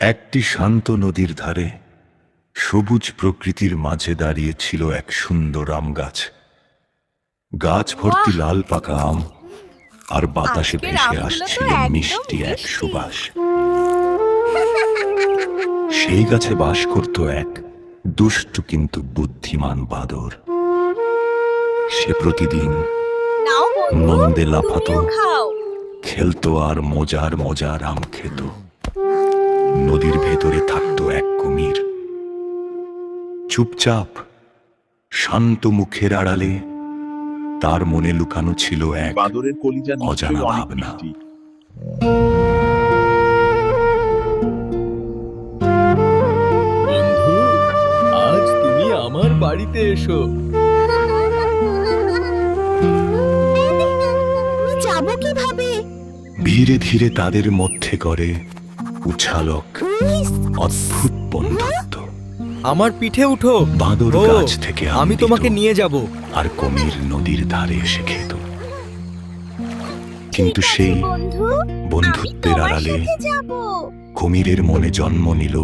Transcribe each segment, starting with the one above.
একটি শান্ত নদীর ধারে সবুজ প্রকৃতির মাঝে দাঁড়িয়ে ছিল এক সুন্দর আম গাছ। গাছ ভর্তি লাল পাকা আম, আর বাতাসে আজকের ভেসে আমগুলো তো আসছিল একদম মিষ্টি এক মিষ্টি। সুবাস। সেই গাছে বাস করত এক দুষ্টু কিন্তু বুদ্ধিমান বাদর। সে প্রতিদিন নাও বন্ধু, নন্দে লাফাতো, তুমিও খাও। খেলতো আর মজার মজার আম খেত। নদীর ভেতরে থাকতো এক কুমির, চুপচাপ শান্ত মুখের আড়ালে তার মনে লুকানো ছিল এক বাঁদরের কলিজা অজানা নিশ্চয়ই অনেক ভাবনা। মিষ্টি। বন্ধু, আজ তুমি আমার বাড়িতে এসো। যাবো কিভাবে? ধীরে ধীরে তাদের মধ্যে করে উছালক অদ্ভুত বন্ধুত্ব। আমার পিঠে উঠো। বাঁদর ও, গাছ থেকে আম আমি দিত, তোমাকে নিয়ে যাব। আর কুমির নদীর ধারে এসে খেত। কিন্তু ঠিক আছে সেই বন্ধু, বন্ধুত্বের আমি তোমার আড়ালে সাথে যাবো। কুমিরের মনে জন্ম নিল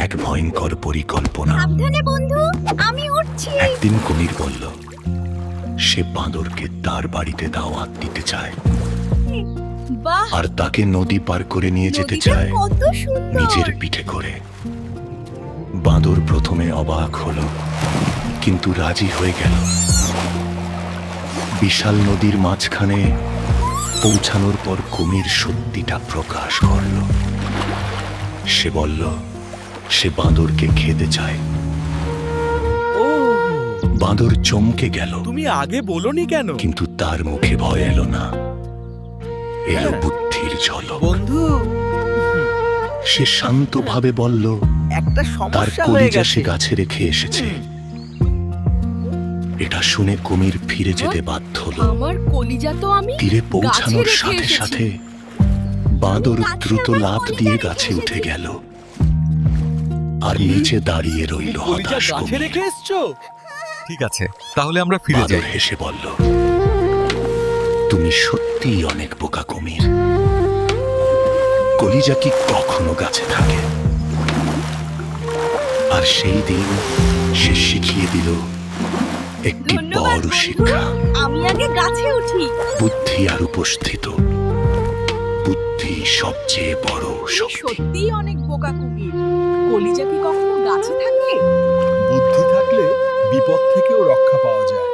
এক ভয়ঙ্কর পরিকল্পনা। সাবধানে বন্ধু, আমি উঠছি। একদিন কুমির বলল সে বাঁদরকে তার বাড়িতে দাওয়াত দিতে চায়, বাহ, আর তাকে নদী পার করে নিয়ে যেতে নদীটা চায় কত সুন্দর। নিজের পিঠে করে। বাঁদর প্রথমে অবাক হলো, কিন্তু রাজি হয়ে গেল। বিশাল নদীর মাঝখানে পৌঁছানোর পর কুমির সত্যিটা প্রকাশ করল। সে বলল সে বাঁদরকে খেতে চায়। ও, বাঁদর চমকে গেল, তুমি আগে বলোনি কেন? কিন্তু তার মুখে ভয় এলো না, এলো বুদ্ধির ঝলক। বন্ধু, সে শান্তভাবে বলল একটা তার সমস্যা হয়ে কলিজা গেছে। সে গাছে রেখে এসেছে। এটা শুনে কুমির ফিরে যেতে বাধ্য হলো। আমার কলিজা তো আমি তীরে পৌঁছানোর গাছে রেখে সাথে এসেছি। সাথে বাঁদর গাছে দ্রুত আমার লাফ কলিজা দিয়ে রেখে গাছে উঠে এসেছি। গেল, আর নিচে দাঁড়িয়ে রইল কলিজা হতাশ গাছে কুমির। রেখে এসছো? ঠিক আছে, তাহলে আমরা ফিরে বাঁদর যাই। হেসে বলল তুমি সত্যিই অনেক বোকা কুমির। কলিজা কি কখনো গাছে থাকে? আর সেই দিন সে শিখিয়ে দিল একটি ধন্যবাদ বড় বন্ধু, শিক্ষা। আমি আগে গাছে উঠি। বুদ্ধি আর উপস্থিত, বুদ্ধি সবচেয়ে বড় তুমি শক্তি। সত্যিই অনেক বোকা কুমির। কলিজা কি কখনো গাছে থাকে? বুদ্ধি থাকলে বিপদ থেকেও রক্ষা পাওয়া যায়।